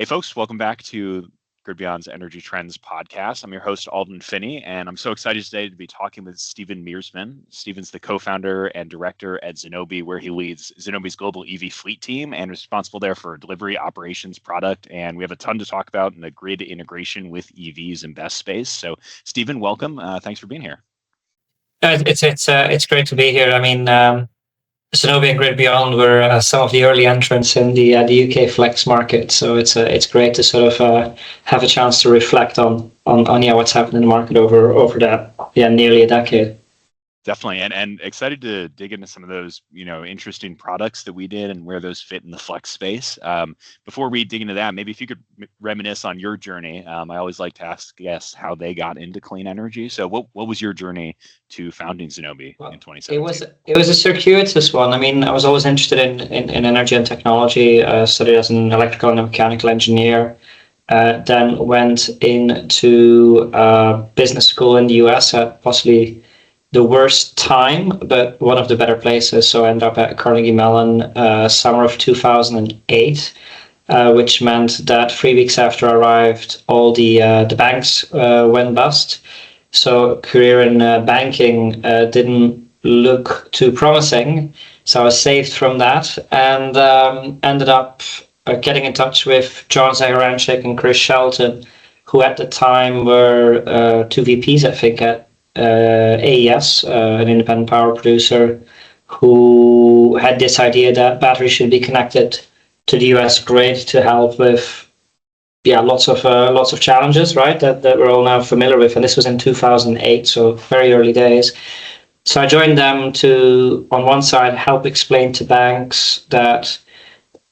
Hey folks, welcome back to GridBeyond's Energy Trends podcast. I'm your host, Alden Phinney, and I'm so excited today to be talking with Stephen Meersman. Stephen's the co-founder and director at Zenobē, where he leads Zenobē's global EV fleet team and responsible there for delivery, operations, product, and we have a ton to talk about in the grid integration with EVs and BESS space. So Stephen, welcome. Thanks for being here. It's great to be here. I mean, Zenobē and GridBeyond were some of the early entrants in the UK flex market, so it's great to sort of have a chance to reflect on what's happened in the market over that nearly a decade. Definitely, and excited to dig into some of those interesting products that we did and where those fit in the flex space. Before we dig into that, maybe if you could reminisce on your journey. I always like to ask guests how they got into clean energy. So what was your journey to founding Zenobē in 2017? It was a circuitous one. I mean, I was always interested in energy and technology. Studied as an electrical and mechanical engineer. Then went into business school in the US at possibly the worst time, but one of the better places. So I ended up at Carnegie Mellon summer of 2008, which meant that 3 weeks after I arrived, all the banks went bust. So career in banking didn't look too promising. So I was saved from that and ended up getting in touch with John Zagoranczyk and Chris Shelton, who at the time were two VPs, I think, at AES, an independent power producer, who had this idea that batteries should be connected to the US grid to help with lots of challenges, right, that we're all now familiar with. And this was in 2008, so very early days. So I joined them to, on one side, help explain to banks that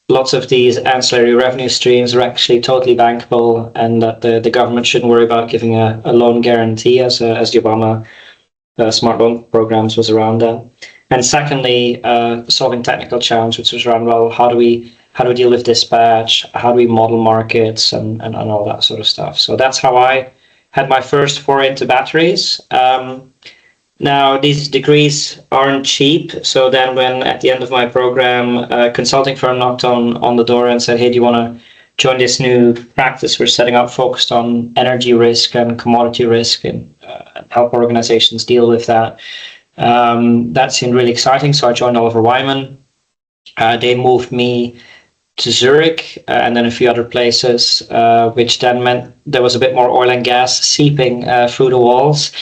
lots of these ancillary revenue streams are actually totally bankable, and that the government shouldn't worry about giving a loan guarantee as the Obama smart loan programs was around then. And secondly, solving technical challenge, which was around, well, how do we deal with dispatch? How do we model markets and all that sort of stuff? So that's how I had my first foray into batteries. Now, these degrees aren't cheap. So then when at the end of my program, a consulting firm knocked on the door and said, hey, do you want to join this new practice we're setting up focused on energy risk and commodity risk and help organizations deal with that? That seemed really exciting. So I joined Oliver Wyman. They moved me to Zurich and then a few other places, which then meant there was a bit more oil and gas seeping through the walls.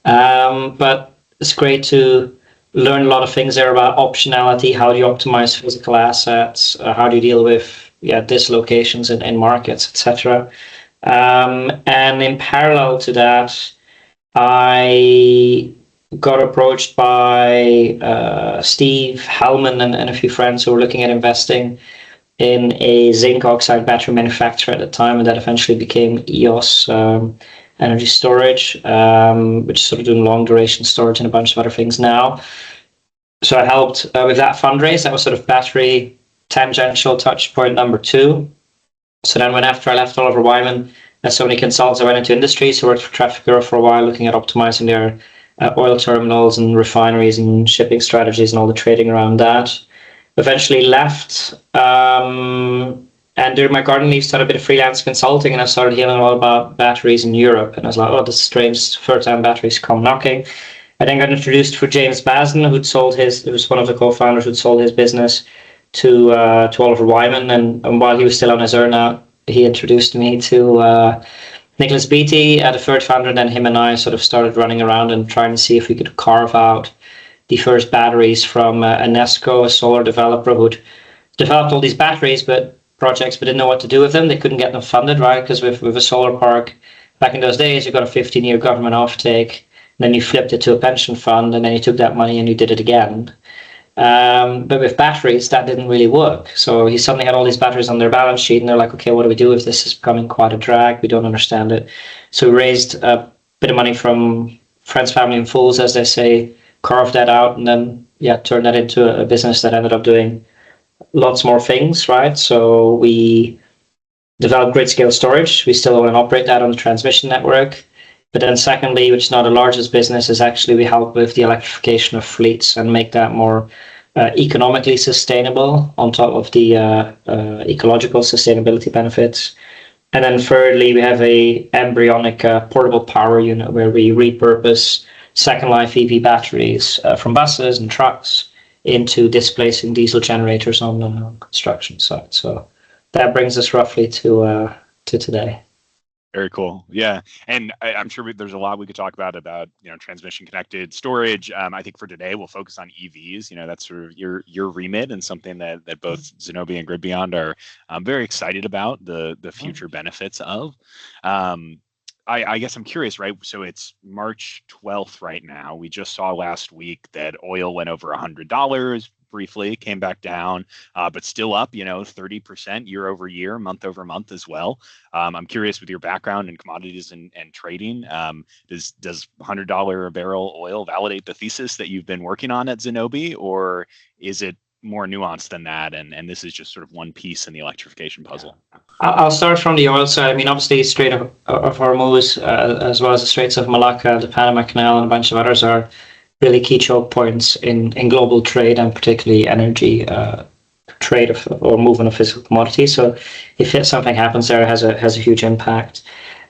But it's great to learn a lot of things there about optionality. How do you optimize physical assets? How do you deal with dislocations in markets, etc. And in parallel to that, I got approached by Steve Hellman and a few friends who were looking at investing in a zinc oxide battery manufacturer at the time, and that eventually became EOS Energy Storage, which is sort of doing long duration storage and a bunch of other things now. So I helped with that fundraise. That was sort of battery tangential touch point number 2. So then after I left Oliver Wyman, as so many consultants, I went into industry. So I worked for Trafigura for a while, looking at optimizing their oil terminals and refineries and shipping strategies and all the trading around that. Eventually left, and during my garden leave, started a bit of freelance consulting, and I started hearing a lot about batteries in Europe. And I was like, oh, this is strange, third time batteries come knocking. I then got introduced to James Basden, who was one of the co-founders who'd sold his business to Oliver Wyman. And while he was still on his earnout, he introduced me to Nicholas Beattie, the third founder. And then him and I sort of started running around and trying to see if we could carve out the first batteries from Enesco, a solar developer who'd developed all these batteries, projects, but didn't know what to do with them. They couldn't get them funded, right? Because with a solar park, back in those days, you got a 15-year government offtake, then you flipped it to a pension fund, and then you took that money and you did it again. But with batteries, that didn't really work. So he suddenly had all these batteries on their balance sheet, and they're like, okay, what do we do with this? It's becoming quite a drag. We don't understand it. So we raised a bit of money from friends, family, and fools, as they say, carved that out, and then turned that into a business that ended up doing lots more things, right? So we developed grid scale storage. We still own and operate that on the transmission network. But then secondly, which is not the largest business, is actually we help with the electrification of fleets and make that more economically sustainable on top of the ecological sustainability benefits. And then thirdly, we have a embryonic portable power unit where we repurpose second life EV batteries from buses and trucks into displacing diesel generators on the construction site. So that brings us roughly to today. Very cool. Yeah. And I'm sure there's a lot we could talk about, transmission connected storage. I think for today, we'll focus on EVs. That's sort of your remit and something that both Zenobē and GridBeyond are very excited about the future benefits of. I guess I'm curious, right? So it's March 12th right now. We just saw last week that oil went over $100 briefly, came back down, but still up, 30% year over year, month over month as well. I'm curious, with your background in commodities and trading, does $100 a barrel oil validate the thesis that you've been working on at Zenobē, or is it more nuanced than that, and this is just sort of one piece in the electrification puzzle? I'll start from the oil side. I mean, obviously, Strait of Hormuz, as well as the Straits of Malacca, the Panama Canal, and a bunch of others are really key choke points in global trade, and particularly energy trade or movement of physical commodities. So if something happens there, it has a huge impact.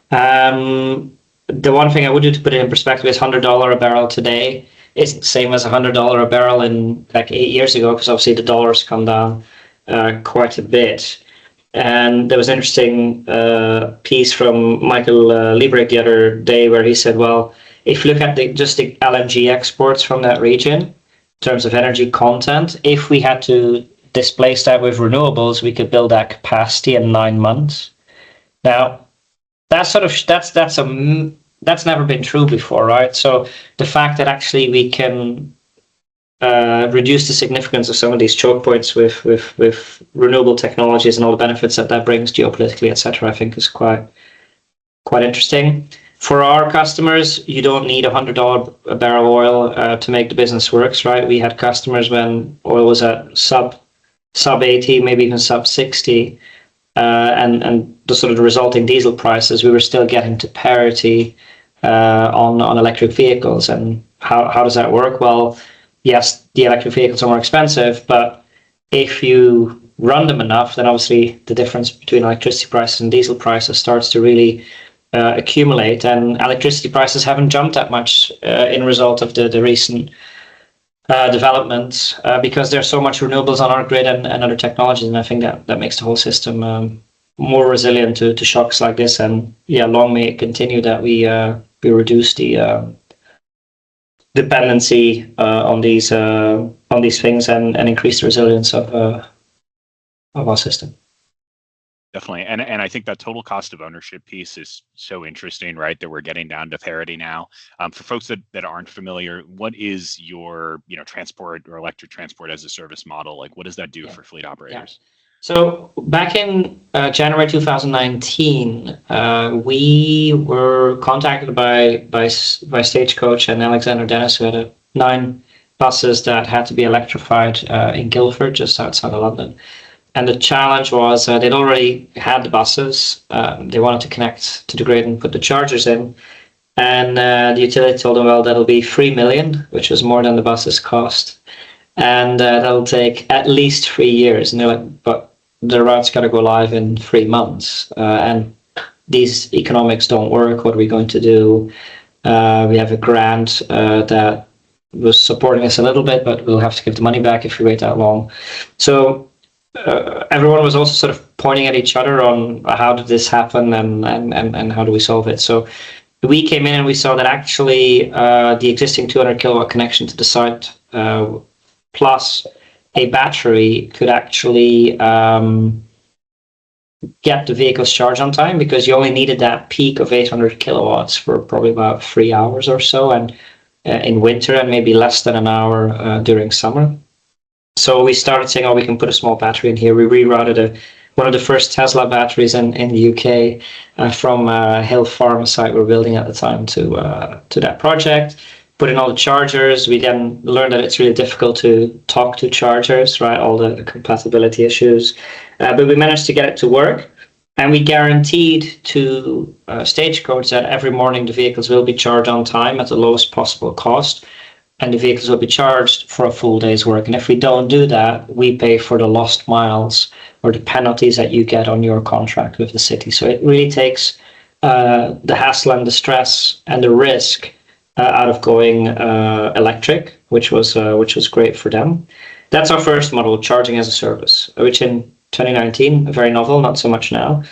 The one thing I would do to put it in perspective is $100 a barrel today isn't the same as $100 a barrel in like 8 years ago, because obviously the dollar's come down quite a bit. And there was an interesting piece from Michael Liebrecht the other day where he said, well, if you look at just the LNG exports from that region in terms of energy content, if we had to displace that with renewables, we could build that capacity in 9 months. Now, that's never been true before, right? So the fact that actually we can reduce the significance of some of these choke points with renewable technologies and all the benefits that brings geopolitically, etc., I think is quite interesting. For our customers, you don't need $100 a barrel oil to make the business works, right? We had customers when oil was at sub 80, maybe even sub 60, and the sort of the resulting diesel prices, we were still getting to parity on electric vehicles. And how does that work? Well, yes, the electric vehicles are more expensive, but if you run them enough, then obviously the difference between electricity prices and diesel prices starts to really accumulate, and electricity prices haven't jumped that much in result of the recent developments because there's so much renewables on our grid and other technologies, and I think that makes the whole system more resilient to shocks like this. And yeah, long may it continue that we reduce the dependency on these things and increase the resilience of our system. Definitely. And I think that total cost of ownership piece is so interesting, right? That we're getting down to parity now. For folks that aren't familiar, what is your transport or electric transport as a service model? Like, what does that do for fleet operators? Yeah. So back in January 2019, we were contacted by Stagecoach and Alexander Dennis, who had 9 buses that had to be electrified in Guildford, just outside of London. And the challenge was they'd already had the buses. They wanted to connect to the grid and put the chargers in. And the utility told them, well, that'll be $3 million, which was more than the buses cost. And that'll take at least 3 years. And they're like, but the route's got to go live in 3 months. And these economics don't work. What are we going to do? We have a grant that was supporting us a little bit, but we'll have to give the money back if we wait that long. So everyone was also sort of pointing at each other on how did this happen and how do we solve it. So we came in and we saw that actually the existing 200 kilowatt connection to the site plus a battery could actually get the vehicles charged on time, because you only needed that peak of 800 kilowatts for probably about 3 hours or so, and in winter, and maybe less than an hour during summer. So we started saying, oh, we can put a small battery in here. We rerouted one of the first Tesla batteries in the UK from Hill Farm, a site we were building at the time, to that project. Put in all the chargers. We then learned that it's really difficult to talk to chargers, right? All the compatibility issues. But we managed to get it to work. And we guaranteed to Stagecoach that every morning the vehicles will be charged on time at the lowest possible cost. and the vehicles will be charged for a full day's work. And if we don't do that, we pay for the lost miles or the penalties that you get on your contract with the city. So it really takes the hassle and the stress and the risk out of going electric, which was great for them. That's our first model, charging as a service, which in 2019, very novel, not so much now.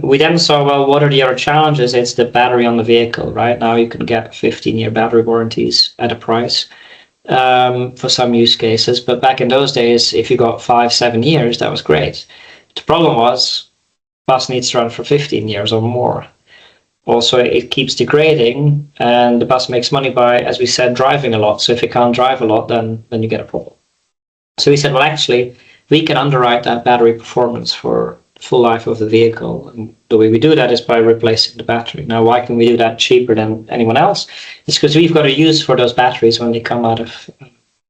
We then saw, well, what are the other challenges? It's the battery on the vehicle. Right now, you can get 15-year battery warranties at a price for some use cases. But back in those days, if you got 5-7 years, that was great. The problem was, bus needs to run for 15 years or more. Also, it keeps degrading, and the bus makes money by, as we said, driving a lot. So if it can't drive a lot, then you get a problem. So we said, well, actually, we can underwrite that battery performance for full life of the vehicle. And the way we do that is by replacing the battery. Now, why can we do that cheaper than anyone else? It's because we've got a use for those batteries when they come out of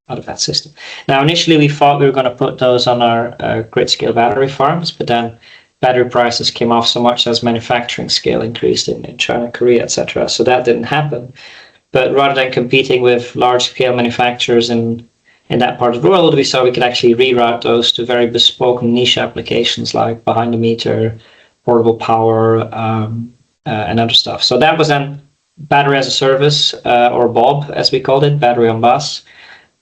that system. Now, initially, we thought we were going to put those on our grid scale battery farms, but then battery prices came off so much as manufacturing scale increased in China, Korea, etc. So that didn't happen. But rather than competing with large scale manufacturers in that part of the world, we saw we could actually reroute those to very bespoke niche applications like behind the meter, portable power, and other stuff. So that was then battery as a service, or BOB as we called it, battery on bus.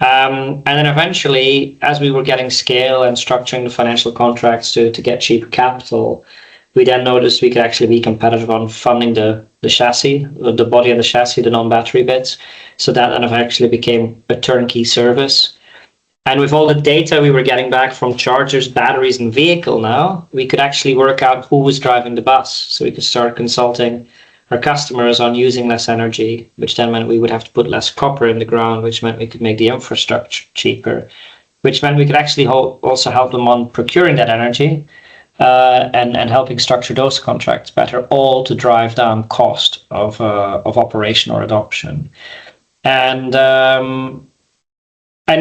And then eventually, as we were getting scale and structuring the financial contracts to get cheaper capital, we then noticed we could actually be competitive on funding the chassis, the body of the chassis, the non-battery bits. So that then eventually became a turnkey service. And with all the data we were getting back from chargers, batteries, and vehicle now, we could actually work out who was driving the bus. So we could start consulting our customers on using less energy, which then meant we would have to put less copper in the ground, which meant we could make the infrastructure cheaper, which meant we could actually also help them on procuring that energy and helping structure those contracts better, all to drive down cost of operation or adoption. And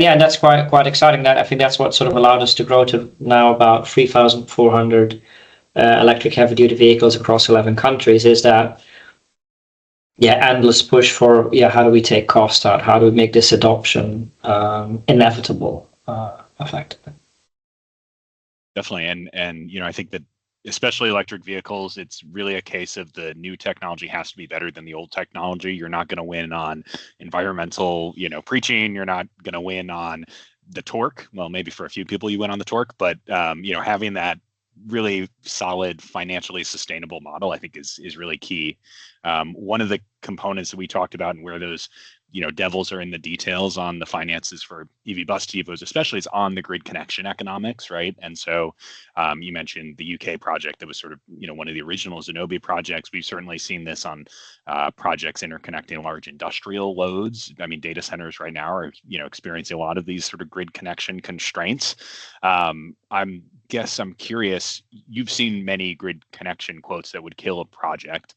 yeah, that's quite exciting. That I think that's what sort of allowed us to grow to now about 3,400 electric heavy-duty vehicles across 11 countries. Is that endless push for how do we take cost out? How do we make this adoption inevitable, effectively? Definitely, and I think that especially electric vehicles, it's really a case of the new technology has to be better than the old technology. You're not going to win on environmental, preaching. You're not going to win on the torque. Well, maybe for a few people you win on the torque, but having that really solid, financially sustainable model, I think is really key. One of the components that we talked about and where those devils are in the details on the finances for EV bus TiVos, especially, is on the grid connection economics, right? And so you mentioned the UK project that was sort of one of the original Zenobē projects. We've certainly seen this on projects interconnecting large industrial loads. I mean, data centers right now are experiencing a lot of these sort of grid connection constraints. I'm curious, you've seen many grid connection quotes that would kill a project.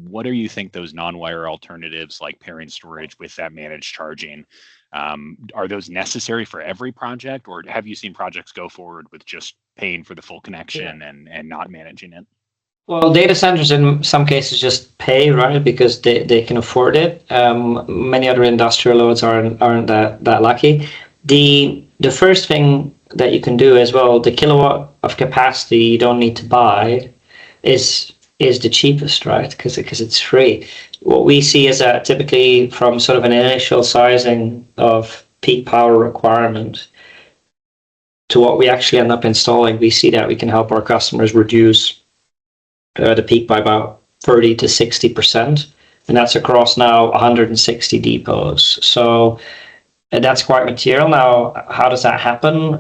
What do you think those non-wire alternatives like pairing storage with that managed charging, are those necessary for every project, or have you seen projects go forward with just paying for the full connection and not managing it? Well, data centers in some cases just pay, right, because they can afford it. Many other industrial loads aren't that lucky. The first thing that you can do as well, the kilowatt of capacity you don't need to buy is the cheapest, right? Because it's free. What we see is that typically from sort of an initial sizing of peak power requirement to what we actually end up installing, we see that we can help our customers reduce the peak by about 30 to 60%. And that's across now 160 depots. So that's quite material. Now, how does that happen?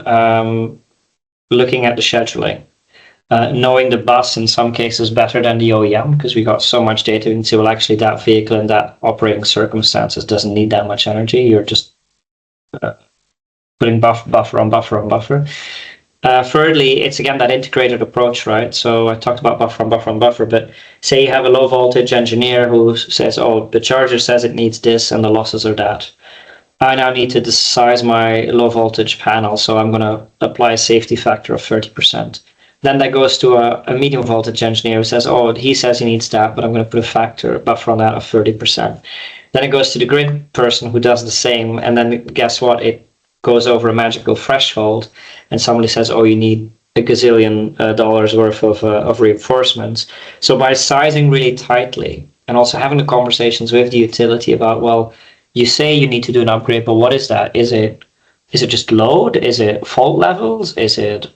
Looking at the scheduling. Knowing the bus in some cases better than the OEM, because we got so much data into, well, actually that vehicle in that operating circumstances doesn't need that much energy. You're just putting buffer on buffer on buffer. Thirdly, it's again that integrated approach, right? So I talked about buffer on buffer on buffer, but say you have a low voltage engineer who says, oh, the charger says it needs this and the losses are that. I now need to size my low voltage panel, so I'm going to apply a safety factor of 30%. Then that goes to a medium voltage engineer who says, oh, he says he needs that, but I'm going to put a buffer on that of 30%. Then it goes to the grid person who does the same, and then guess what? It goes over a magical threshold, and somebody says, "Oh, you need a gazillion dollars worth of reinforcements." So by sizing really tightly, and also having the conversations with the utility about, well, you say you need to do an upgrade, but what is that? Is it just load? Is it fault levels? Is it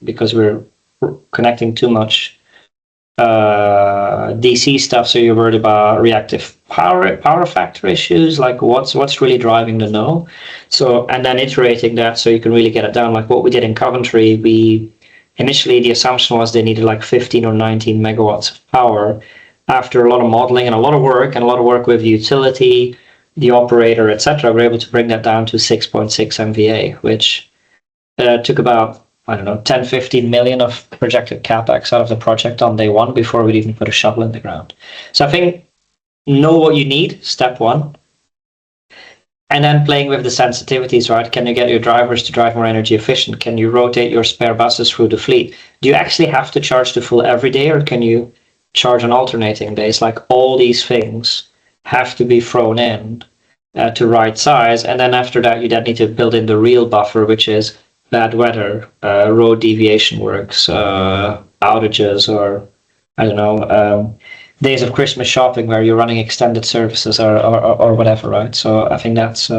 because we're connecting too much DC stuff, so you're worried about reactive power factor issues? Like what's really driving the no? So, and then iterating that so you can really get it down. Like what we did in Coventry, initially the assumption was they needed like 15 or 19 megawatts of power. After a lot of modeling and a lot of work with the utility, the operator, etc., we're able to bring that down to 6.6 MVA, which took about, I don't know, 10, 15 million of projected capex out of the project on day one before we'd even put a shovel in the ground. So I think know what you need, step one. And then playing with the sensitivities, right? Can you get your drivers to drive more energy efficient? Can you rotate your spare buses through the fleet? Do you actually have to charge the full every day, or can you charge on alternating days? Like all these things have to be thrown in to right size. And then after that, you then need to build in the real buffer, which is bad weather, road deviation works, outages, or I don't know, days of Christmas shopping where you're running extended services or whatever, right? So I think that's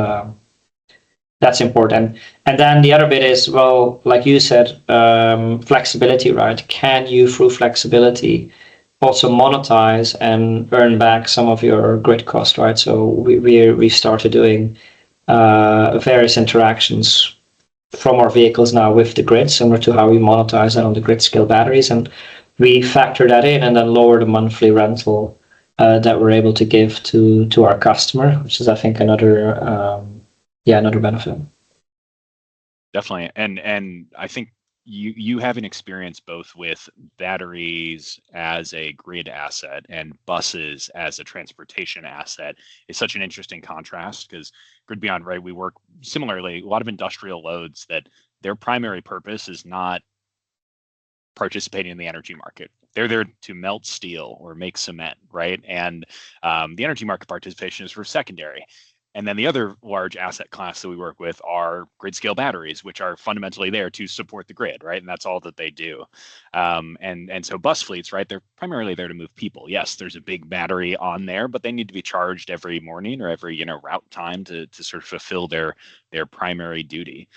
important. And then the other bit is, well, like you said, flexibility, right? Can you, through flexibility, also monetize and earn back some of your grid cost, right? So we started doing various interactions from our vehicles now with the grid, similar to how we monetize that on the grid scale batteries, and we factor that in and then lower the monthly rental that we're able to give to our customer, which is, I think, another benefit. Definitely, and I think you have an experience both with batteries as a grid asset and buses as a transportation asset. Is such an interesting contrast, because GridBeyond, right, we work similarly, a lot of industrial loads that their primary purpose is not participating in the energy market. They're there to melt steel or make cement, right? And the energy market participation is for secondary. And then the other large asset class that we work with are grid scale batteries, which are fundamentally there to support the grid, right? And that's all that they do. And so bus fleets, right, they're primarily there to move people. Yes, there's a big battery on there, but they need to be charged every morning or every route time to sort of fulfill their primary duty.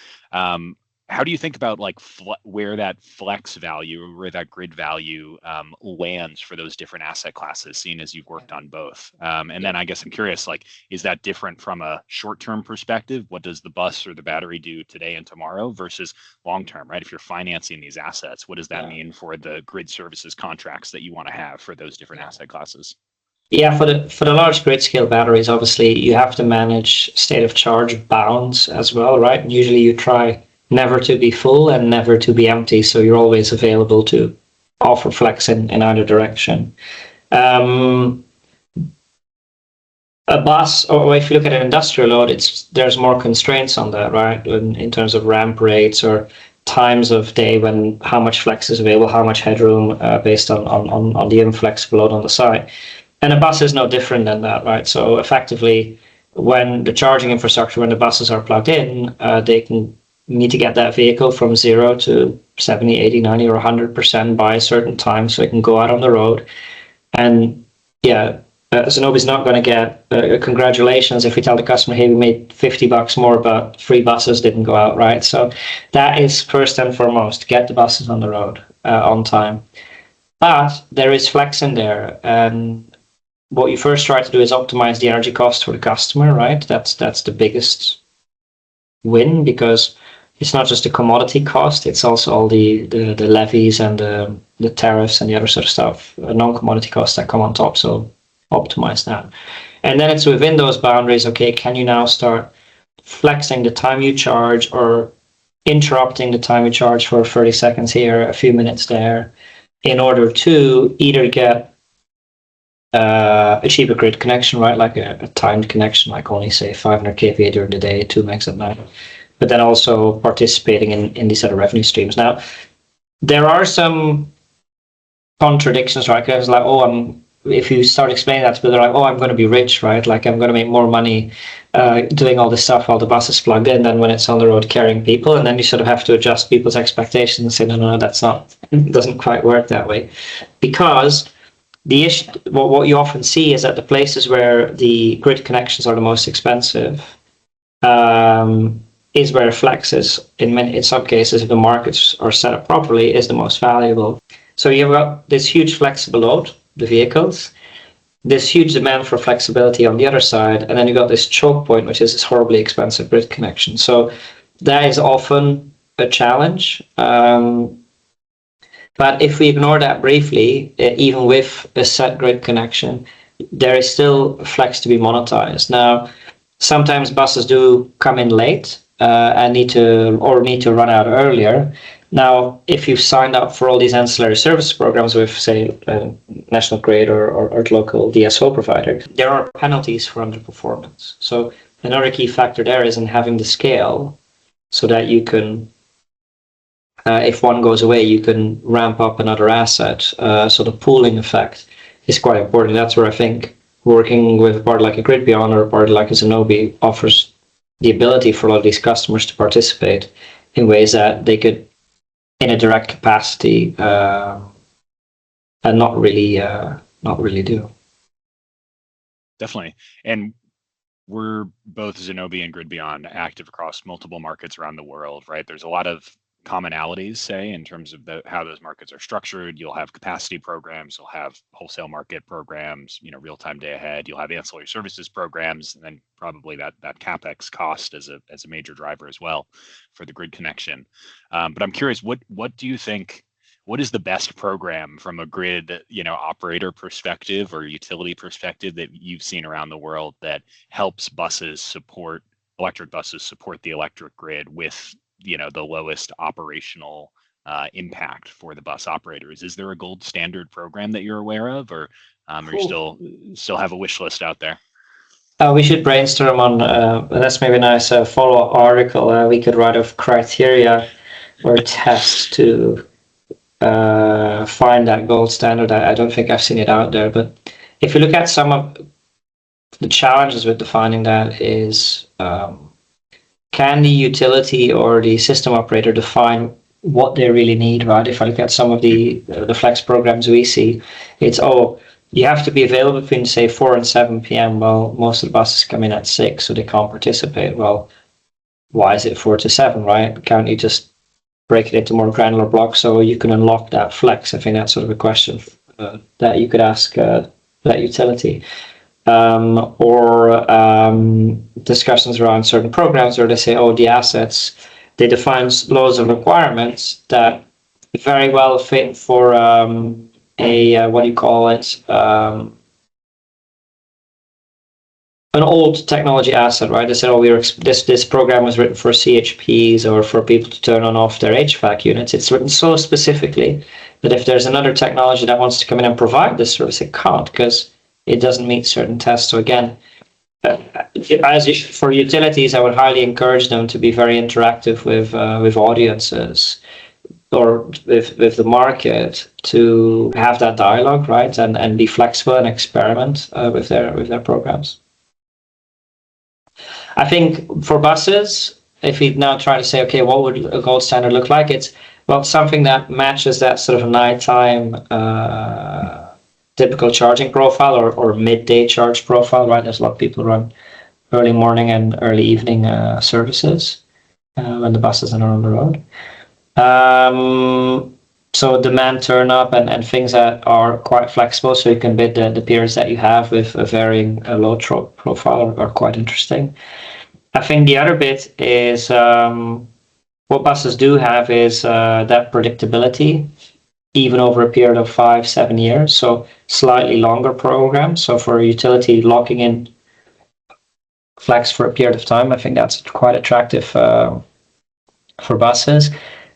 How do you think about like where that flex value or where that grid value lands for those different asset classes, seeing as you've worked on both? And then I guess I'm curious, like, is that different from a short-term perspective? What does the bus or the battery do today and tomorrow versus long-term, right? If you're financing these assets, what does that mean for the grid services contracts that you want to have for those different asset classes? Yeah, for the large grid scale batteries, obviously you have to manage state of charge bounds as well, right? And usually you try never to be full and never to be empty, so you're always available to offer flex in either direction. A bus, or if you look at an industrial load, there's more constraints on that, right? In terms of ramp rates or times of day when how much flex is available, how much headroom based on the inflexible load on the site. And a bus is no different than that, right? So effectively, when the charging infrastructure, when the buses are plugged in, they can need to get that vehicle from 0 to 70, 80, 90, or 100% by a certain time so it can go out on the road. And yeah, Zenobē's not going to get congratulations if we tell the customer, hey, we made $50 more, but 3 buses didn't go out, right? So that is first and foremost, get the buses on the road on time. But there is flex in there, and what you first try to do is optimize the energy cost for the customer, right? That's the biggest win, because it's not just the commodity cost, it's also all the levies and the tariffs and the other sort of stuff, non-commodity costs that come on top. So optimize that. And then it's within those boundaries, okay, can you now start flexing the time you charge or interrupting the time you charge for 30 seconds here, a few minutes there, in order to either get a cheaper grid connection, right? Like a timed connection, like only say 500 kVA during the day, 2 megs at night, but then also participating in these other revenue streams. Now, there are some contradictions, right? Because like, oh, if you start explaining that to people, they're like, oh, I'm going to be rich, right? Like, I'm going to make more money doing all this stuff while the bus is plugged in than when it's on the road carrying people. And then you sort of have to adjust people's expectations and say, no, that's not, it doesn't quite work that way. Because the issue, what you often see is that the places where the grid connections are the most expensive is where flex is, in some cases, if the markets are set up properly, is the most valuable. So you've got this huge flexible load, the vehicles, this huge demand for flexibility on the other side, and then you've got this choke point, which is this horribly expensive grid connection. So that is often a challenge. But if we ignore that briefly, even with a set grid connection, there is still flex to be monetized. Now, sometimes buses do come in late and need to run out earlier. Now, if you've signed up for all these ancillary service programs with, say, National Grid or local DSO provider, there are penalties for underperformance. So another key factor there is in having the scale so that you can, if one goes away, you can ramp up another asset. So the pooling effect is quite important. That's where I think working with a party like a GridBeyond or a party like a Zenobē offers the ability for a lot of these customers to participate in ways that they could, in a direct capacity, and not really do. Definitely. And we're both Zenobē and GridBeyond active across multiple markets around the world, right? There's a lot of commonalities, say, in terms of how those markets are structured. You'll have capacity programs, you'll have wholesale market programs, real-time day ahead, you'll have ancillary services programs, and then probably that capex cost as a major driver as well for the grid connection. But I'm curious, what do you think, what is the best program from a grid operator perspective or utility perspective that you've seen around the world that helps electric buses support the electric grid with the lowest operational impact for the bus operators? Is there a gold standard program that you're aware of, or you still have a wish list out there? We should brainstorm on, that's maybe a nice follow-up article. We could write of criteria or tests to find that gold standard. I don't think I've seen it out there, but if you look at some of the challenges with defining that is, can the utility or the system operator define what they really need, right? If I look at some of the flex programs we see, it's, you have to be available between, say, 4 and 7 p.m. Well, most of the buses come in at 6, so they can't participate. Well, why is it 4 to 7, right? Can't you just break it into more granular blocks so you can unlock that flex? I think that's sort of a question that you could ask that utility. Or discussions around certain programs where they say, the assets, they define loads of requirements that very well fit for an old technology asset, right? They said, this program was written for CHPs or for people to turn on off their HVAC units. It's written so specifically that if there's another technology that wants to come in and provide this service, it can't, because it doesn't meet certain tests. So again, for utilities, I would highly encourage them to be very interactive with audiences or with the market, to have that dialogue, right, and be flexible and experiment with their programs. I think for buses, if we now try to say, okay, what would a gold standard look like? It's something that matches that sort of nighttime typical charging profile or midday charge profile, right? There's a lot of people who run early morning and early evening services when the buses are on the road. So demand turn up and things that are quite flexible, so you can bid the periods that you have with a varying load profile are quite interesting. I think the other bit is what buses do have is that predictability, even over a period of 5-7 years, so slightly longer programs. So for a utility, locking in flex for a period of time, I think that's quite attractive for buses.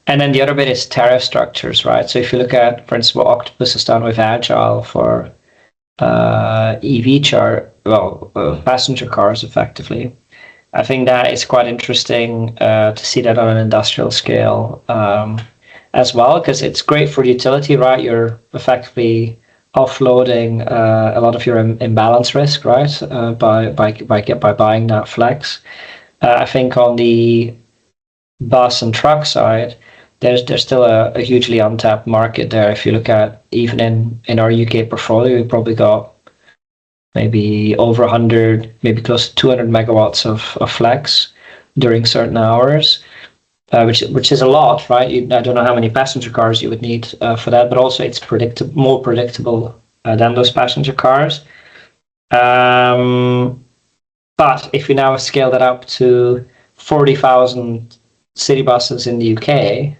And then the other bit is tariff structures, right? So if you look at, for instance, what Octopus has done with Agile for passenger cars, effectively, I think that is quite interesting to see that on an industrial scale as well, because it's great for utility, right? You're effectively offloading a lot of your imbalance risk, right? By buying that flex. I think on the bus and truck side, there's still a hugely untapped market there. If you look at even in our UK portfolio, we've probably got maybe over 100, maybe close to 200 megawatts of flex during certain hours, which is a lot, right? I don't know how many passenger cars you would need for that, but also it's more predictable than those passenger cars. But if you now scale that up to 40,000 city buses in the UK,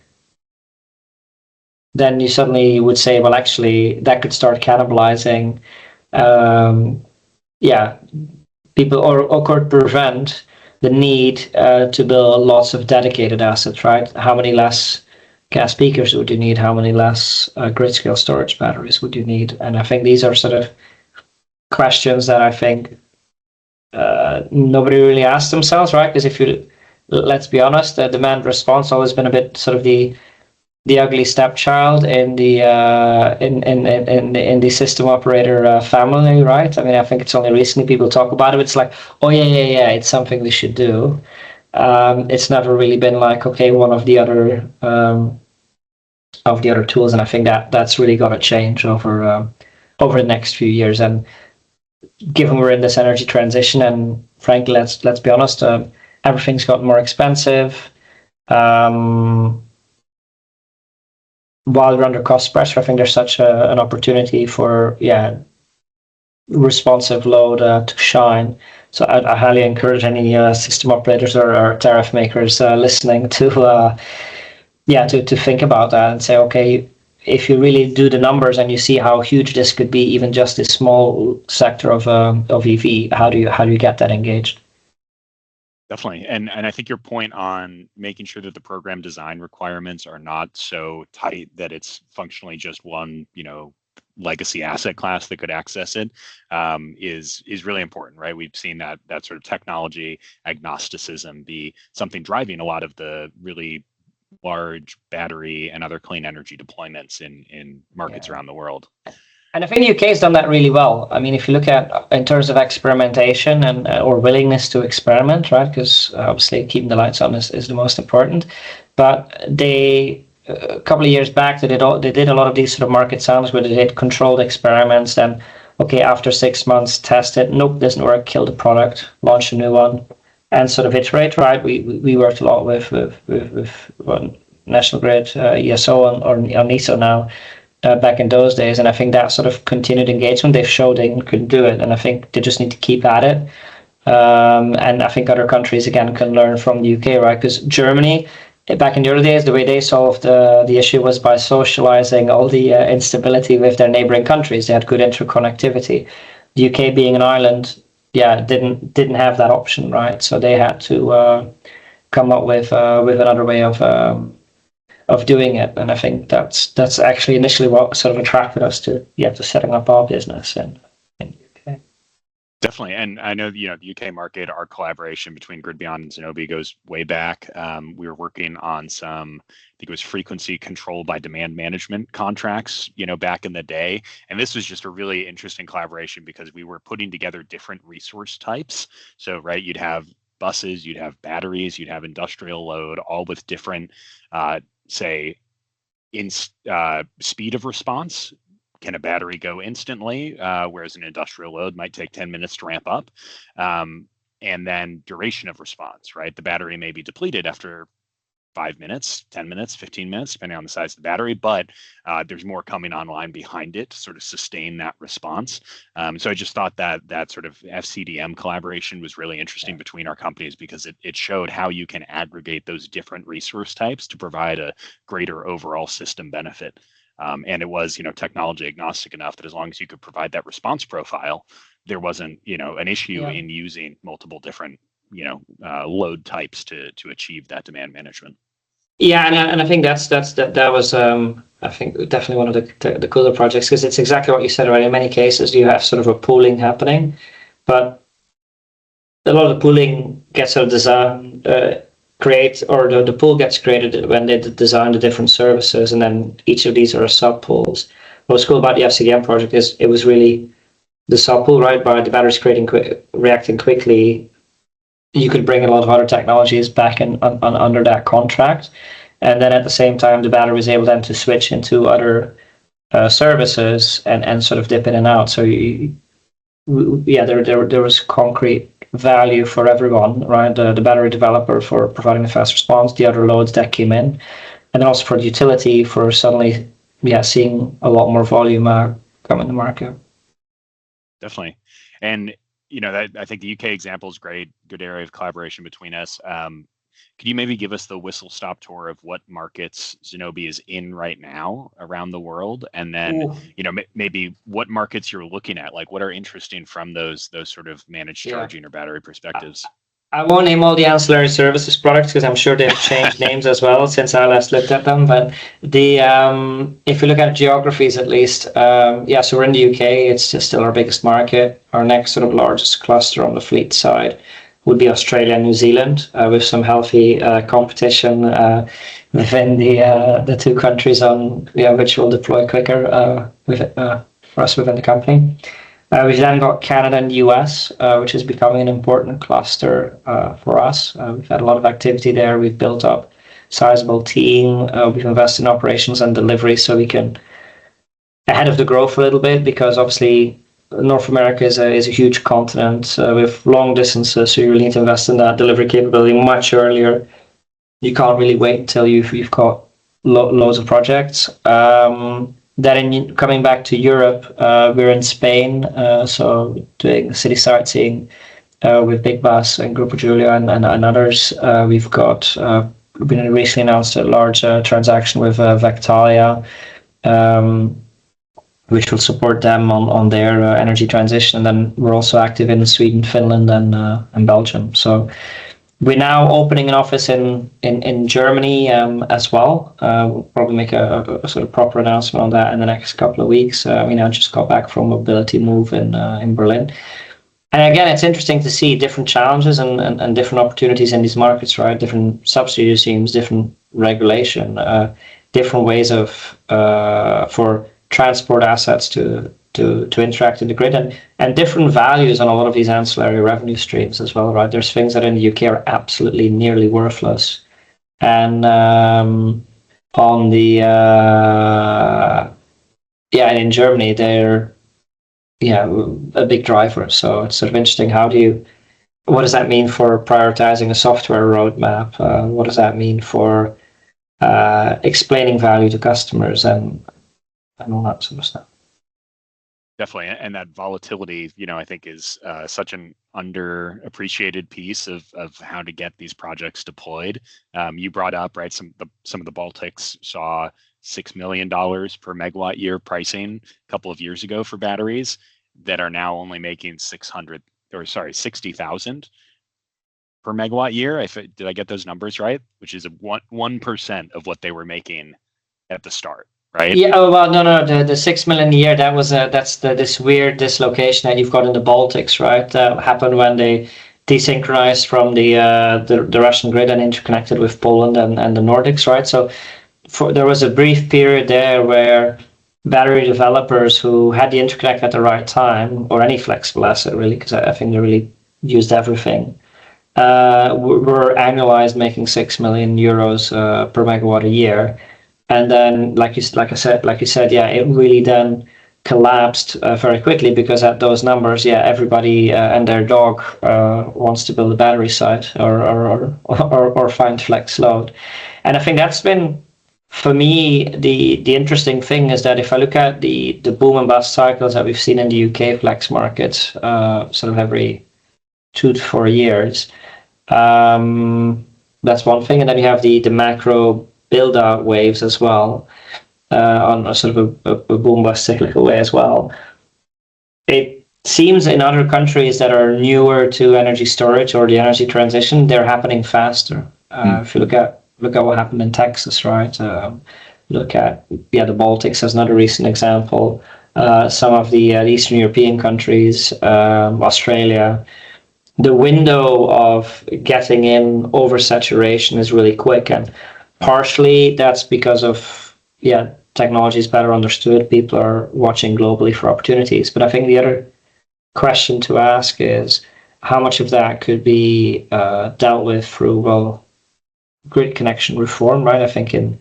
then you suddenly would say, well, actually, that could start cannibalizing, people, or could prevent the need to build lots of dedicated assets, right? How many less gas peakers would you need? How many less grid scale storage batteries would you need? And I think these are sort of questions that I think nobody really asks themselves, right? Because let's be honest, the demand response always been a bit sort of the ugly stepchild in the in the system operator family, right? I mean, I think it's only recently people talk about it. It's like, oh yeah, it's something we should do. It's never really been like, okay, one of the other tools, and I think that's really got to change over the next few years. And given we're in this energy transition, and frankly, let's be honest, everything's gotten more expensive. While we're under cost pressure, I think there's such an opportunity for responsive load to shine. So I highly encourage any system operators or tariff makers listening to think about that and say, okay, if you really do the numbers and you see how huge this could be, even just a small sector of EV, how do you get that engaged? Definitely. And I think your point on making sure that the program design requirements are not so tight that it's functionally just one, legacy asset class that could access it is really important, right? We've seen that sort of technology agnosticism be something driving a lot of the really large battery and other clean energy deployments in markets around the world. And I think the UK has done that really well. I mean, if you look at in terms of experimentation and or willingness to experiment, right? Because obviously keeping the lights on is the most important. But they a couple of years back they did a lot of these sort of market sounds where they did controlled experiments. Then, okay, after 6 months, test it. Nope, doesn't work. Kill the product. Launch a new one, and sort of iterate. Right? We worked a lot with National Grid, ESO, or NESO now. Back in those days, and I think that sort of continued engagement, they've showed they can do it, and I think they just need to keep at it. And I think other countries again can learn from the UK, right? Because Germany, back in the early days, the way they solved the issue was by socializing all the instability with their neighboring countries. They had good interconnectivity. The UK, being an island, didn't have that option, right? So they had to come up with another way of doing it, and I think that's actually initially what sort of attracted us to setting up our business in UK. Definitely, and I know the UK market, our collaboration between GridBeyond and Zenobē goes way back. We were working on some, I think it was frequency control by demand management contracts, back in the day, and this was just a really interesting collaboration because we were putting together different resource types. So right, you'd have buses, you'd have batteries, you'd have industrial load, all with different say in speed of response. Can a battery go instantly, whereas an industrial load might take 10 minutes to ramp up? And then duration of response, right? The battery may be depleted after 5 minutes, 10 minutes, 15 minutes, depending on the size of the battery, but there's more coming online behind it to sort of sustain that response. So I just thought that sort of FCDM collaboration was really interesting between our companies because it showed how you can aggregate those different resource types to provide a greater overall system benefit. And it was, technology agnostic enough that as long as you could provide that response profile, there wasn't, an issue in using multiple different load types to achieve that demand management. Yeah, and I think that was I think definitely one of the cooler projects because it's exactly what you said, right? In many cases, you have sort of a pooling happening, but a lot of the pooling gets sort of designed, the pool gets created when they design the different services, and then each of these are sub pools. what's cool about the FCDM project is it was really the supple, right? By the batteries reacting quickly, you could bring a lot of other technologies back under that contract. And then at the same time, the battery was able then to switch into other services and sort of dip in and out. So there was concrete value for everyone, right? The battery developer for providing the fast response, the other loads that came in, and then also for the utility for suddenly, seeing a lot more volume come in the market. Definitely. And, that I think the UK example is great, good area of collaboration between us. Could you maybe give us the whistle-stop tour of what markets Zenobē is in right now around the world? And then, maybe what markets you're looking at, like what are interesting from those sort of managed charging or battery perspectives? I won't name all the ancillary services products because I'm sure they've changed names as well since I last looked at them. But if you look at geographies at least, so we're in the UK. It's just still our biggest market. Our next sort of largest cluster on the fleet side would be Australia and New Zealand, with some healthy competition within the two countries on which will deploy quicker for us within the company. We've then got Canada and the US, which is becoming an important cluster for us. We've had a lot of activity there. We've built up a sizable team. We've invested in operations and delivery so we can ahead of the growth a little bit, because obviously North America is a huge continent with long distances, so you really need to invest in that delivery capability much earlier. You can't really wait until you've got loads of projects. Then coming back to Europe, we're in Spain, so doing city sightseeing with Big Bus and Grupo Giulia and others. We've been recently announced a large transaction with Vectalia, which will support them on their energy transition. And then we're also active in Sweden, Finland, and Belgium. So we're now opening an office in Germany as well. We'll probably make a sort of proper announcement on that in the next couple of weeks. We now just got back from Mobility Move in Berlin. And again, it's interesting to see different challenges and different opportunities in these markets, right? Different subsidy regimes, different regulation, different ways for transport assets to interact in the grid, and different values on a lot of these ancillary revenue streams as well, right? There's things that in the UK are absolutely nearly worthless, and on the and in Germany they're a big driver. So it's sort of interesting. What does that mean for prioritizing a software roadmap? What does that mean for explaining value to customers and all that sort of stuff? Definitely, and that volatility, I think is such an underappreciated piece of how to get these projects deployed. You brought up, right, some of the Baltics saw $6 million per megawatt year pricing a couple of years ago for batteries that are now only making 60,000 per megawatt year. Did I get those numbers right? Which is 1% of what they were making at the start. Right? Yeah. Oh well, no. The 6 million a year. That's this weird dislocation that you've got in the Baltics, right? That happened when they desynchronized from the Russian grid and interconnected with Poland and the Nordics, right? So there was a brief period there where battery developers who had the interconnect at the right time, or any flexible asset really, because I think they really used everything, were annualized making 6 million euros per megawatt a year. And then, like you said, it really then collapsed very quickly, because at those numbers, everybody and their dog wants to build a battery site or find flex load. And I think that's been, for me, the interesting thing is that if I look at the boom and bust cycles that we've seen in the UK flex market, sort of every 2 to 4 years, that's one thing. And then you have the macro build-out waves as well, on a sort of a boom-bust cyclical way as well. It seems in other countries that are newer to energy storage or the energy transition, they're happening faster. If you look at what happened in Texas, right? Look at the Baltics as another recent example. Some of the Eastern European countries, Australia. The window of getting in oversaturation is really quick, and partially that's because of technology is better understood, people are watching globally for opportunities. But I think the other question to ask is how much of that could be dealt with through, well, grid connection reform, right? I think in,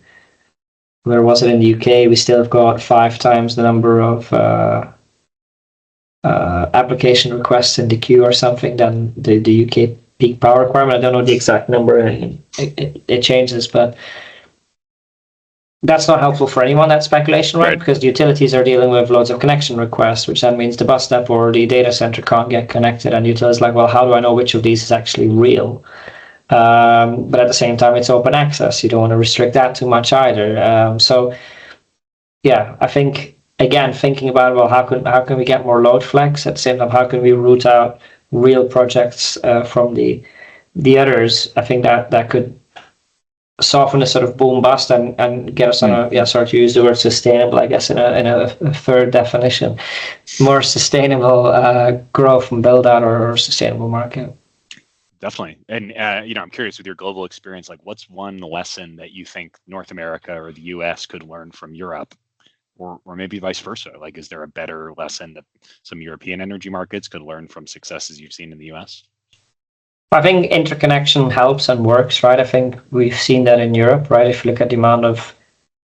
where was it, in the UK, we still have got 5 times the number of application requests in the queue or something than the UK peak power requirement. I don't know the exact number, it changes, but that's not helpful for anyone, that speculation, right? Because the utilities are dealing with loads of connection requests, which then means the bus depot or the data center can't get connected, and the utilities like, well, how do I know which of these is actually real? But at the same time, it's open access. You don't want to restrict that too much either. So, yeah, I think, again, thinking about, well, how can we get more load flex? At the same time, how can we root out real projects from the others? I think that could soften the sort of boom bust and get us on a, start to use the word sustainable, I guess, in a third definition, more sustainable growth and build out or sustainable market. Definitely. And, I'm curious, with your global experience, like, what's one lesson that you think North America or the US could learn from Europe, or maybe vice versa? Like, is there a better lesson that some European energy markets could learn from successes you've seen in the US? I think interconnection helps and works, right? I think we've seen that in Europe, right? If you look at the amount of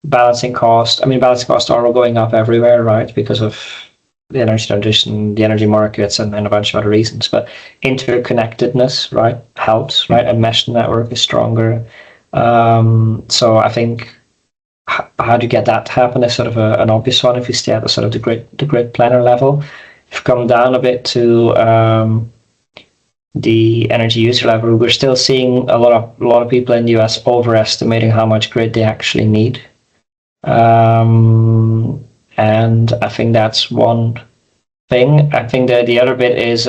balancing costs are going up everywhere, right? Because of the energy transition, the energy markets, and a bunch of other reasons. But interconnectedness, right, helps, right? A mesh network is stronger. So I think how do you get that to happen is sort of an obvious one if you stay at the sort of the grid planner level. If you come down a bit to the energy user level, we're still seeing a lot of people in the US overestimating how much grid they actually need. And I think that's one thing. I think that the other bit is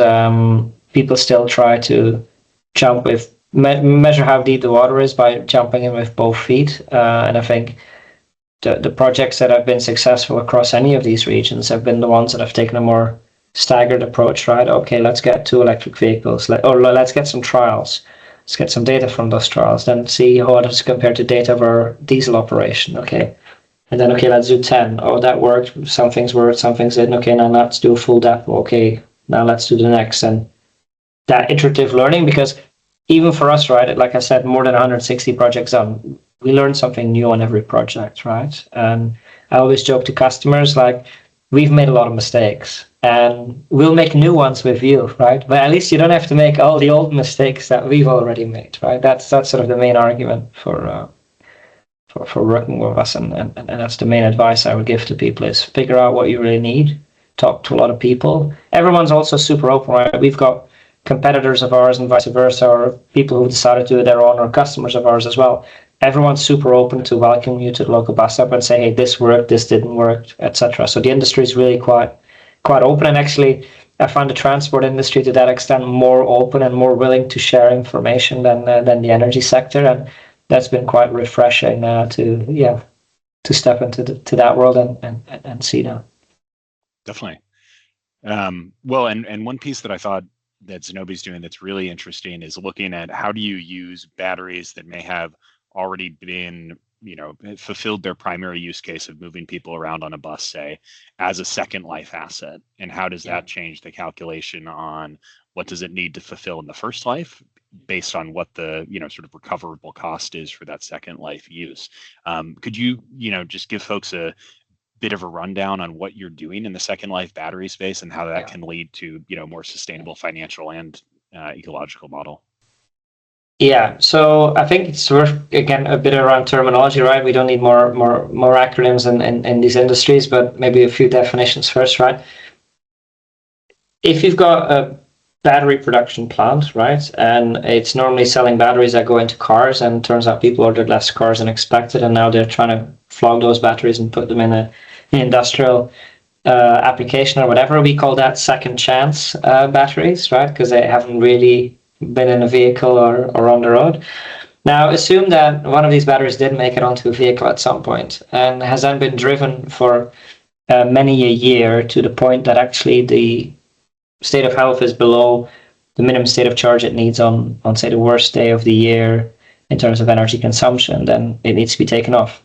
people still try to jump with, measure how deep the water is by jumping in with both feet. And I think the projects that have been successful across any of these regions have been the ones that have taken a more staggered approach, right? Okay, let's get 2 electric vehicles, let's get some trials. Let's get some data from those trials, then see how it is compared to data of our diesel operation, okay? And then, okay, let's do 10. Oh, that worked. Some things worked, some things didn't. Okay, now let's do a full depot. Okay, now let's do the next. And that iterative learning, because even for us, right, like I said, more than 160 projects on, we learn something new on every project, right? And I always joke to customers, like, we've made a lot of mistakes and we'll make new ones with you, right? But at least you don't have to make all the old mistakes that we've already made, right? That's sort of the main argument for working with us, and that's the main advice I would give to people is figure out what you really need, talk to a lot of people. Everyone's also super open, right? We've got competitors of ours and vice versa, or people who've decided to do their own, or customers of ours as well. Everyone's super open to welcome you to the local bus stop and say, hey, this worked, this didn't work, etc. So the industry is really quite open, and actually I find the transport industry to that extent more open and more willing to share information than the energy sector, and that's been quite refreshing to step into that world and see now. Definitely. Well, and one piece that I thought that Zenobē's doing that's really interesting is looking at how do you use batteries that may have already been, fulfilled their primary use case of moving people around on a bus, say, as a second life asset, and how does that change the calculation on what does it need to fulfill in the first life based on what the sort of recoverable cost is for that second life use. Could you just give folks a bit of a rundown on what you're doing in the second life battery space and how that can lead to more sustainable financial and ecological model? Yeah, so I think it's worth, again, a bit around terminology, right? We don't need more acronyms in these industries, but maybe a few definitions first, right? If you've got a battery production plant, right, and it's normally selling batteries that go into cars, and turns out people ordered less cars than expected, and now they're trying to flog those batteries and put them in an industrial application or whatever, we call that second chance batteries, right? Because they haven't really been in a vehicle or on the road. Now, assume that one of these batteries did make it onto a vehicle at some point and has then been driven for many a year to the point that actually the state of health is below the minimum state of charge it needs on say the worst day of the year in terms of energy consumption, then it needs to be taken off.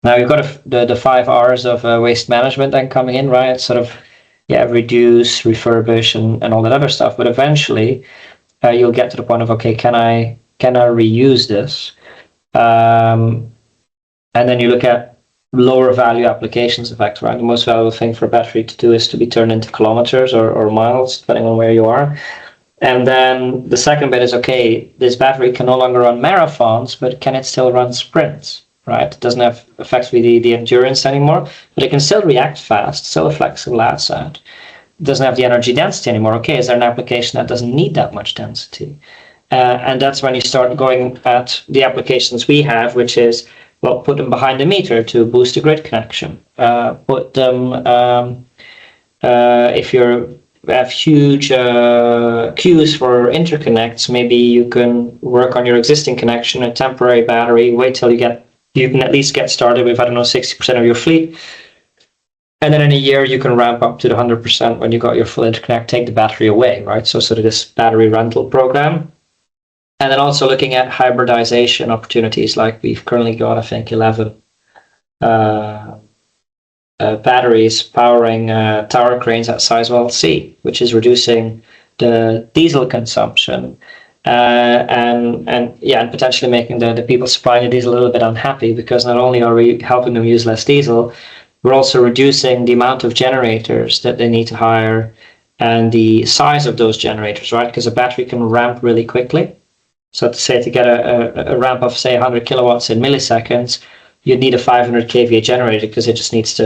Now you've got the 5 R's of waste management then coming in, right? Sort of, reduce, refurbish, and all that other stuff. But eventually, you'll get to the point of, okay, can I reuse this? And then you look at lower value applications, in fact, right? The most valuable thing for a battery to do is to be turned into kilometers or miles, depending on where you are. And then the second bit is, okay, this battery can no longer run marathons, but can it still run sprints, right? It doesn't have effectively the endurance anymore, but it can still react fast, still a flexible asset. It doesn't have the energy density anymore. Okay, is there an application that doesn't need that much density? And that's when you start going at the applications we have, which is, well, put them behind the meter to boost the grid connection. Put them, if you have huge queues for interconnects, maybe you can work on your existing connection, a temporary battery, wait till you can at least get started with, 60% of your fleet. And then in a year, you can ramp up to the 100% when you got your full interconnect, take the battery away, right? So sort of this battery rental program. And then also looking at hybridization opportunities, like we've currently got, I think, 11 batteries powering tower cranes at Sizewell C, which is reducing the diesel consumption and potentially making the people supplying the diesel a little bit unhappy, because not only are we helping them use less diesel, we're also reducing the amount of generators that they need to hire and the size of those generators, right? Because a battery can ramp really quickly. So to get a ramp of, say, 100 kilowatts in milliseconds, you'd need a 500 kVA generator, because it just needs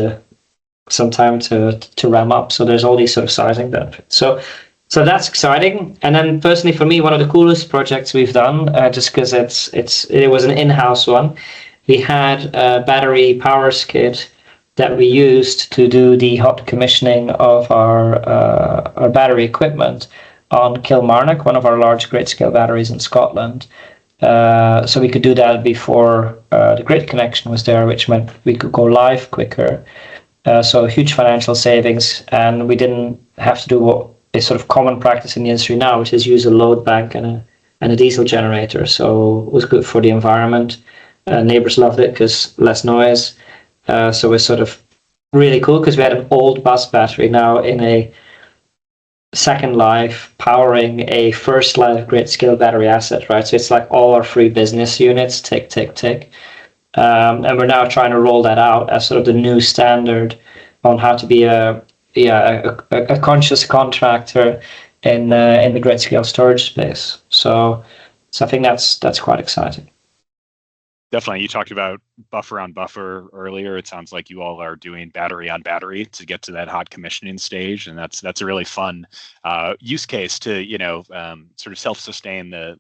some time to ramp up. So there's all these sort of sizing benefits. So that's exciting. And then personally for me, one of the coolest projects we've done, just because it was an in-house one, we had a battery power skid that we used to do the hot commissioning of our battery equipment on Kilmarnock, one of our large grid-scale batteries in Scotland. So we could do that before the grid connection was there, which meant we could go live quicker. So huge financial savings, and we didn't have to do what is sort of common practice in the industry now, which is use a load bank and a diesel generator. So it was good for the environment. Neighbors loved it because less noise. So it was sort of really cool, because we had an old bus battery now in a second life powering a first life grid scale battery asset, right? So it's like all our 3 business units tick. And we're now trying to roll that out as sort of the new standard on how to be a conscious contractor in the grid scale storage space. So I think that's quite exciting. Definitely. You talked about buffer on buffer earlier. It sounds like you all are doing battery on battery to get to that hot commissioning stage, and that's a really fun use case to sort of self-sustain the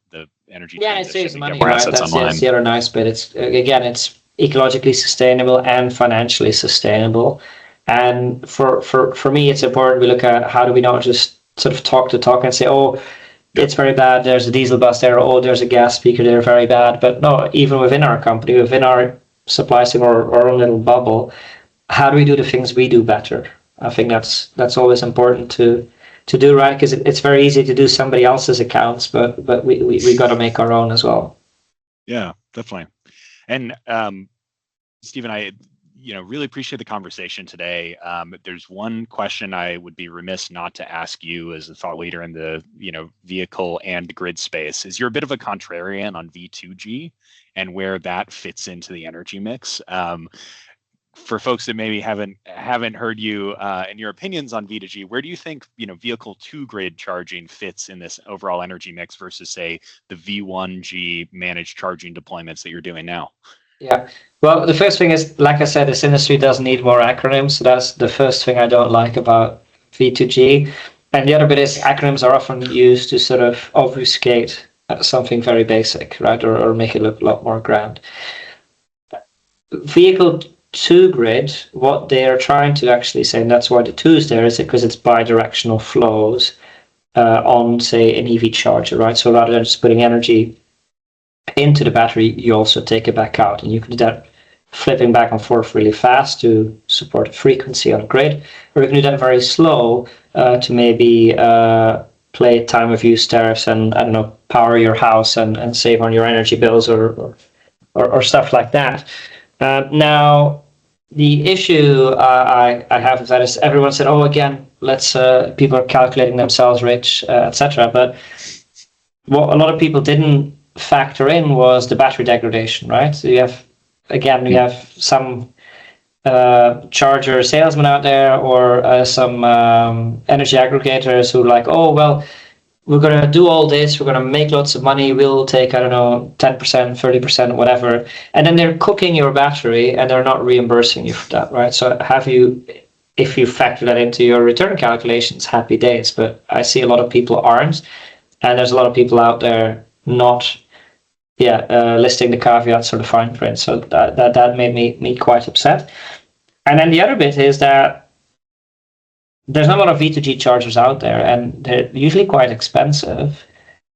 energy. Yeah, it saves money, right? That's the other nice bit. It's ecologically sustainable and financially sustainable. And for me, it's important we look at how do we not just sort of talk the talk and say, oh, it's very bad, there's a diesel bus there, oh, there's a gas speaker there, very bad. But no, even within our company, within our supply chain or our own little bubble, how do we do the things we do better? I think that's always important to do, right? Because it's very easy to do somebody else's accounts, but we got to make our own as well. Yeah, definitely. And Stephen, I really appreciate the conversation today. There's one question I would be remiss not to ask you as a thought leader in the vehicle and grid space. Is you're a bit of a contrarian on V2G and where that fits into the energy mix. For folks that maybe haven't heard you and your opinions on V2G, where do you think vehicle to grid charging fits in this overall energy mix versus, say, the V1G managed charging deployments that you're doing now? Yeah. Well, the first thing is, like I said, this industry does need more acronyms. So that's the first thing I don't like about V2G. And the other bit is acronyms are often used to sort of obfuscate something very basic, right? Or make it look a lot more grand. Vehicle to grid, what they are trying to actually say, and that's why the 2 is there, is because it's bi-directional flows on, say, an EV charger, right? So rather than just putting energy into the battery, you also take it back out, and you can do that flipping back and forth really fast to support frequency on a grid, or you can do that very slow to maybe play time of use tariffs and power your house and save on your energy bills or stuff like that. Now, the issue I have with that is everyone said, "Oh, again, let's people are calculating themselves rich, etc." But what a lot of people didn't factor in was the battery degradation, right? So you have some charger salesmen out there, or some energy aggregators who are like, "Oh, well, we're going to do all this, we're going to make lots of money, we'll take, I don't know, 10%, 30%, whatever." And then they're cooking your battery and they're not reimbursing you for that, right? So if you factor that into your return calculations, happy days. But I see a lot of people aren't. And there's a lot of people out there not listing the caveats or the fine print. So that made me quite upset. And then the other bit is that there's not a lot of V2G chargers out there, and they're usually quite expensive.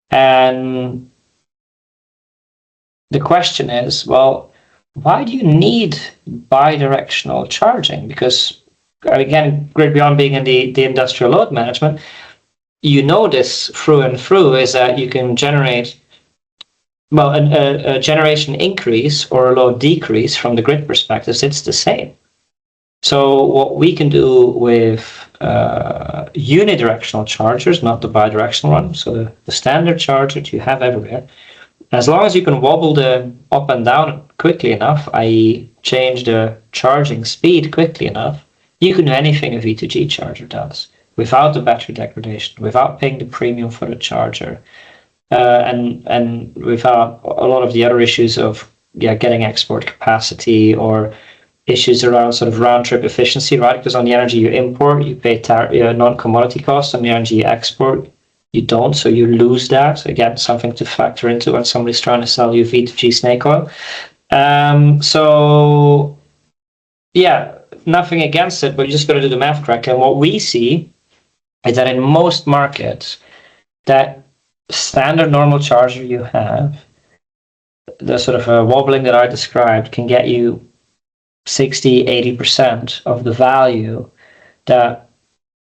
And the question is, well, why do you need bi-directional charging? Because, again, GridBeyond being in the industrial load management, you know this through and through, is that you can generate, well, a generation increase or a load decrease from the grid perspective, it's the same. So what we can do with unidirectional chargers, not the bidirectional one, so the standard charger that you have everywhere, as long as you can wobble them up and down quickly enough, i.e. change the charging speed quickly enough, you can do anything a V2G charger does without the battery degradation, without paying the premium for the charger, and without a lot of the other issues of getting export capacity or issues around sort of round trip efficiency, right? Because on the energy you import, you pay non-commodity costs. On the energy you export, you don't. So you lose that. Again, something to factor into when somebody's trying to sell you V2G snake oil. So yeah, nothing against it, but you just got to do the math correctly. And what we see is that in most markets, that standard normal charger you have, the sort of wobbling that I described, can get you 60, 80% of the value that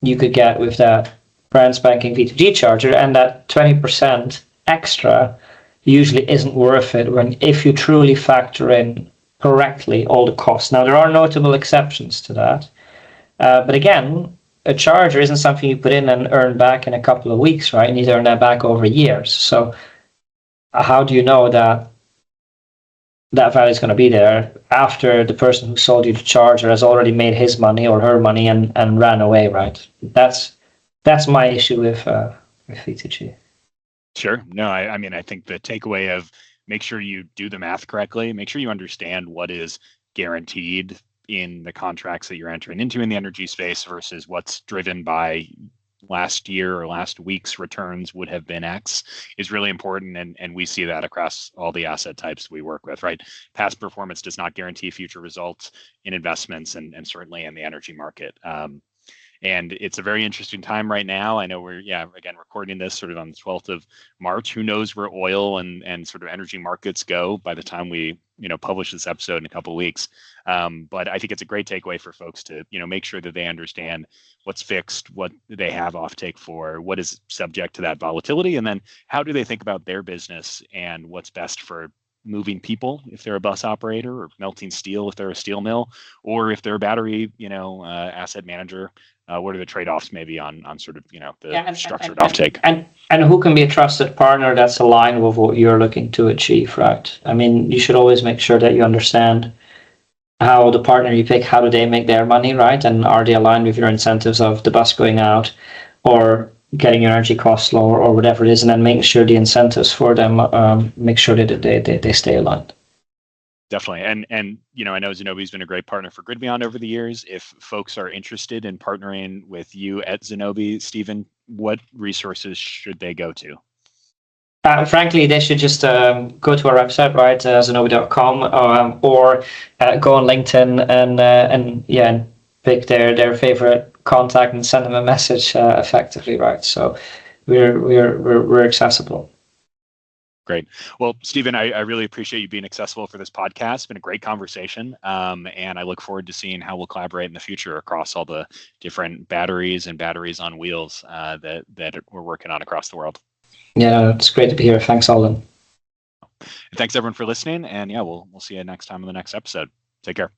you could get with that brand spanking V2G charger, and that 20% extra usually isn't worth it if you truly factor in correctly all the costs. Now, there are notable exceptions to that, but again, a charger isn't something you put in and earn back in a couple of weeks, right? You need to earn that back over years. So how do you know that value is going to be there after the person who sold you the charger has already made his money or her money and ran away, right? That's my issue with V2G. Sure. No, I mean, I think the takeaway of make sure you do the math correctly, make sure you understand what is guaranteed in the contracts that you're entering into in the energy space versus what's driven by last year or last week's returns would have been X is really important. And we see that across all the asset types we work with, right? Past performance does not guarantee future results in investments and certainly in the energy market. And it's a very interesting time right now. I know we're, again, recording this sort of on the 12th of March. Who knows where oil and sort of energy markets go by the time we, publish this episode in a couple of weeks. But I think it's a great takeaway for folks to, make sure that they understand what's fixed, what they have offtake for, what is subject to that volatility, and then how do they think about their business and what's best for moving people if they're a bus operator, or melting steel if they're a steel mill, or if they're a battery, asset manager. What are the trade-offs maybe on sort of, the structured offtake? And who can be a trusted partner that's aligned with what you're looking to achieve, right? I mean, you should always make sure that you understand how the partner you pick, how do they make their money, right? And are they aligned with your incentives of the bus going out or getting your energy costs lower or whatever it is, and then making sure the incentives for them, make sure that they stay aligned. Definitely. And I know Zenobē's been a great partner for GridBeyond over the years. If folks are interested in partnering with you at Zenobē, Stephen, what resources should they go to? Frankly, they should just go to our website, right, zenobē.com, or go on LinkedIn and pick their favorite contact and send them a message effectively, right? So we're accessible. Great. Well, Stephen, I really appreciate you being accessible for this podcast. It's been a great conversation, and I look forward to seeing how we'll collaborate in the future across all the different batteries and batteries on wheels that we're working on across the world. Yeah, it's great to be here. Thanks, Alden. Thanks everyone for listening, and yeah, we'll see you next time on the next episode. Take care.